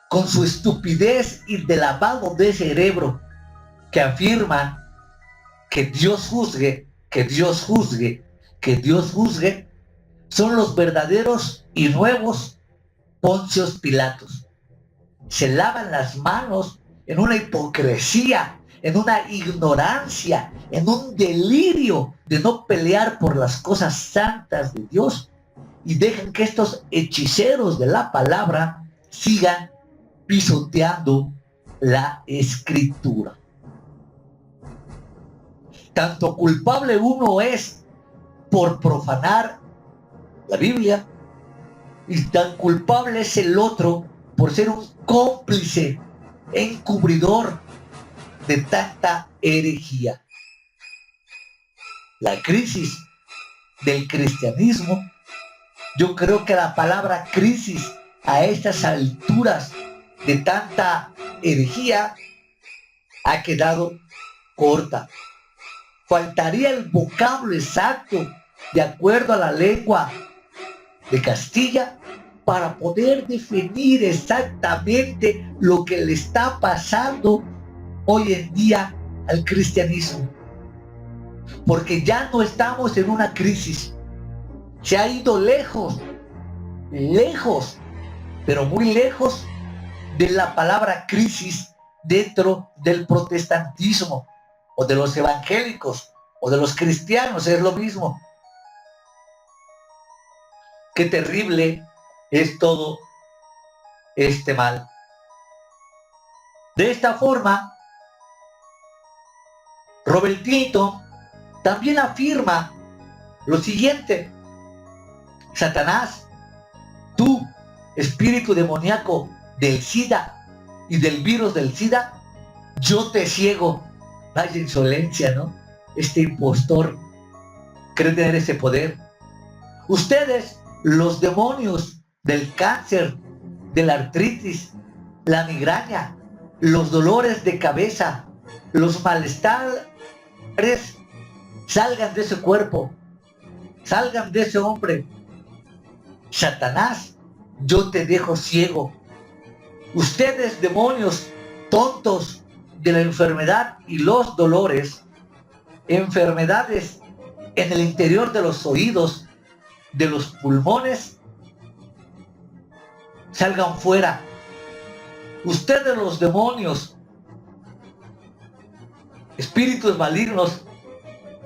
[SPEAKER 1] Con su estupidez y de lavado de cerebro, que afirman que Dios juzgue, que Dios juzgue, que Dios juzgue, son los verdaderos y nuevos Poncios Pilatos. Se lavan las manos en una hipocresía, en una ignorancia, en un delirio de no pelear por las cosas santas de Dios, y dejan que estos hechiceros de la palabra sigan pisoteando la Escritura. Tanto culpable uno es por profanar la Biblia, y tan culpable es el otro por ser un cómplice encubridor de tanta herejía. la crisis del cristianismo, yo creo que la palabra crisis a estas alturas de tanta herejía ha quedado corta. Faltaría el vocablo exacto de acuerdo a la lengua de Castilla para poder definir exactamente lo que le está pasando hoy en día al cristianismo. Porque ya no estamos en una crisis. Se ha ido lejos, pero muy lejos de la palabra crisis dentro del protestantismo o de los evangélicos o de los cristianos, es lo mismo. Qué terrible es todo este mal. De esta forma, Robert Tilton también afirma lo siguiente: Satanás, tú, espíritu demoníaco del SIDA y del virus del SIDA, yo te ciego. Vaya insolencia, ¿no? Este impostor cree tener ese poder. Ustedes, los demonios del cáncer, de la artritis, la migraña, los dolores de cabeza, los malestares, salgan de ese cuerpo, salgan de ese hombre. Satanás, yo te dejo ciego. Ustedes, demonios tontos de la enfermedad y los dolores, enfermedades en el interior de los oídos, de los pulmones, salgan fuera. Ustedes, los demonios, espíritus malignos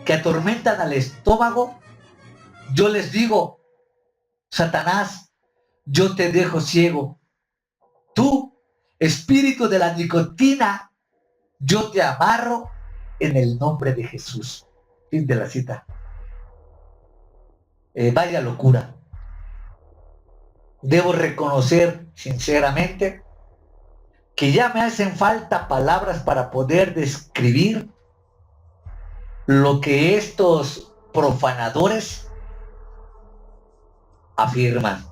[SPEAKER 1] que atormentan al estómago, yo les digo: Satanás, yo te dejo ciego. Tú, espíritu de la nicotina, yo te amarro en el nombre de Jesús. Fin de la cita. Vaya locura. Debo reconocer sinceramente que ya me hacen falta palabras para poder describir lo que estos profanadores afirman.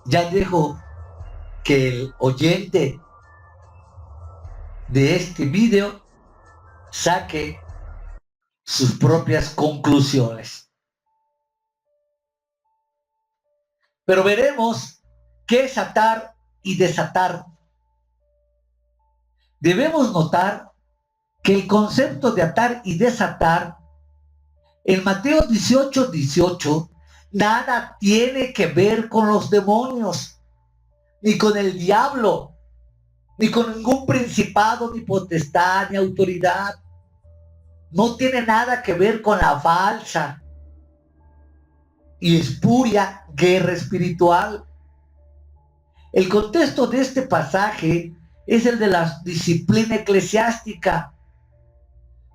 [SPEAKER 1] Ya dejo que el oyente de este video saque sus propias conclusiones. Pero veremos qué es atar y desatar. Debemos notar que el concepto de atar y desatar en Mateo 18:18 nada tiene que ver con los demonios, ni con el diablo, ni con ningún principado, ni potestad, ni autoridad. No tiene nada que ver con la falsa y espuria guerra espiritual. El contexto de este pasaje es el de la disciplina eclesiástica.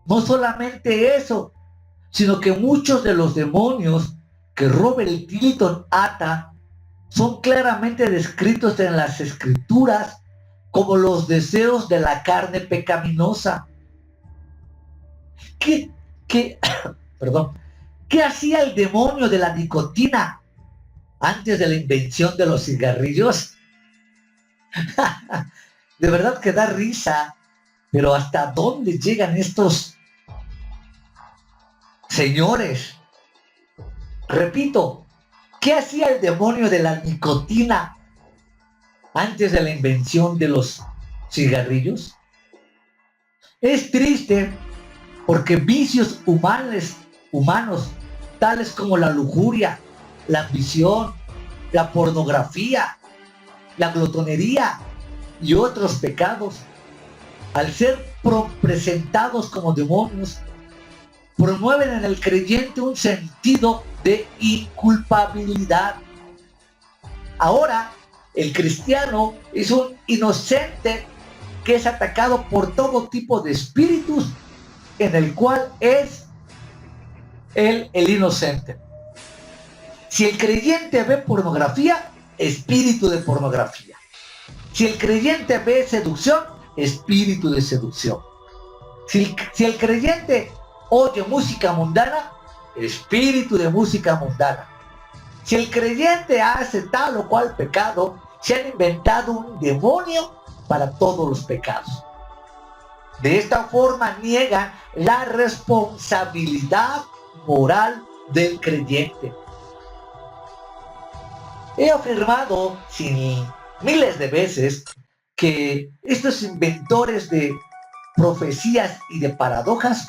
[SPEAKER 1] No solamente eso, sino que muchos de los demonios que Robert Tilton ata son claramente descritos en las escrituras como los deseos de la carne pecaminosa. ¿Qué hacía el demonio de la nicotina antes de la invención de los cigarrillos? De verdad que da risa, pero ¿hasta dónde llegan estos señores? Repito, ¿qué hacía el demonio de la nicotina antes de la invención de los cigarrillos? Es triste porque vicios humanos, tales como la lujuria, la ambición, la pornografía, la glotonería y otros pecados, al ser presentados como demonios, promueven en el creyente un sentido de inculpabilidad. Ahora, el cristiano es un inocente que es atacado por todo tipo de espíritus, en el cual es el inocente. Si el creyente ve pornografía, espíritu de pornografía. Si el creyente ve seducción, espíritu de seducción. Si el creyente oye música mundana, espíritu de música mundana. Si el creyente hace tal o cual pecado, se han inventado un demonio para todos los pecados. De esta forma niegan la responsabilidad moral del creyente. He afirmado miles de veces que estos inventores de profecías y de paradojas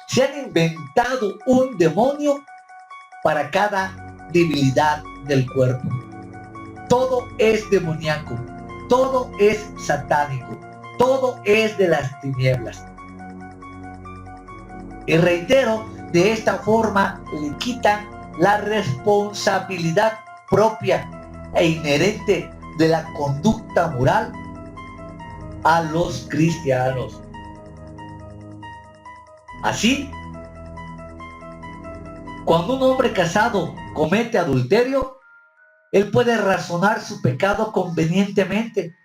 [SPEAKER 1] se han inventado un demonio para cada debilidad del cuerpo. Todo es demoníaco, todo es satánico, todo es de las tinieblas. Y reitero, de esta forma le quitan la responsabilidad propia e inherente de la conducta moral a los cristianos. Así, cuando un hombre casado comete adulterio, él puede razonar su pecado convenientemente,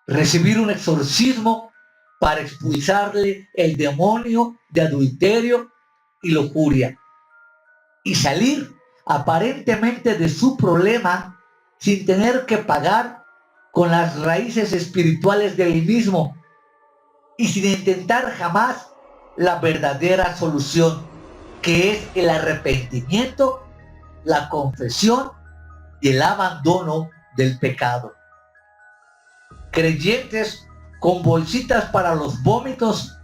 [SPEAKER 1] recibir un exorcismo para expulsarle el demonio de adulterio y lujuria, y salir aparentemente de su problema sin tener que pagar con las raíces espirituales del mismo y sin intentar jamás la verdadera solución, que es el arrepentimiento, la confesión y el abandono del pecado. Creyentes con bolsitas para los vómitos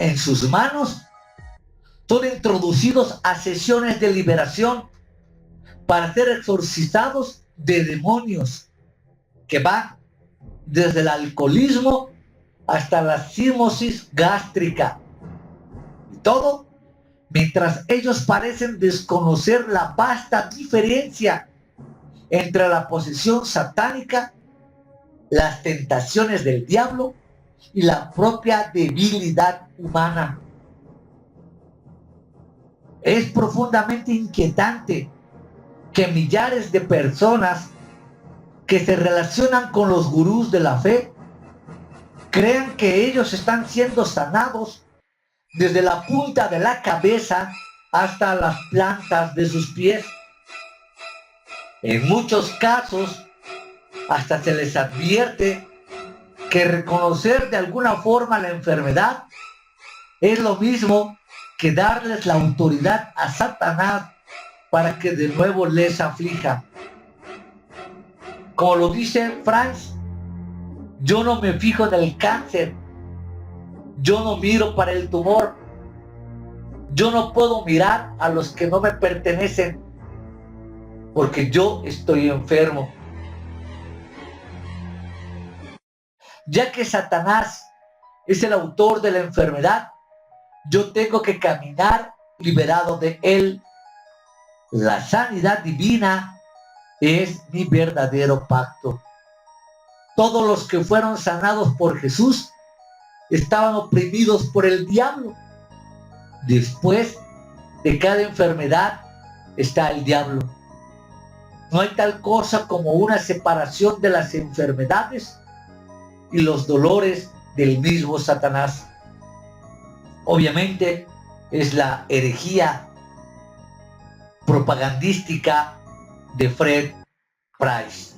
[SPEAKER 1] en sus manos son introducidos a sesiones de liberación para ser exorcizados de demonios que van desde el alcoholismo hasta la cirrosis gástrica. Y todo mientras ellos parecen desconocer la vasta diferencia entre la posesión satánica, las tentaciones del diablo y la propia debilidad humana. Es profundamente inquietante que millares de personas que se relacionan con los gurús de la fe crean que ellos están siendo sanados desde la punta de la cabeza hasta las plantas de sus pies. En muchos casos, hasta se les advierte que reconocer de alguna forma la enfermedad es lo mismo que darles la autoridad a Satanás para que de nuevo les aflija. Como lo dice Franz, yo no me fijo en el cáncer, yo no miro para el tumor, yo no puedo mirar a los que no me pertenecen, porque yo estoy enfermo. Ya que Satanás es el autor de la enfermedad, yo tengo que caminar liberado de él. La sanidad divina es mi verdadero pacto. Todos los que fueron sanados por Jesús estaban oprimidos por el diablo. Después de cada enfermedad está el diablo. No hay tal cosa como una separación de las enfermedades y los dolores del mismo Satanás. Obviamente es la herejía propagandística de Fred Price.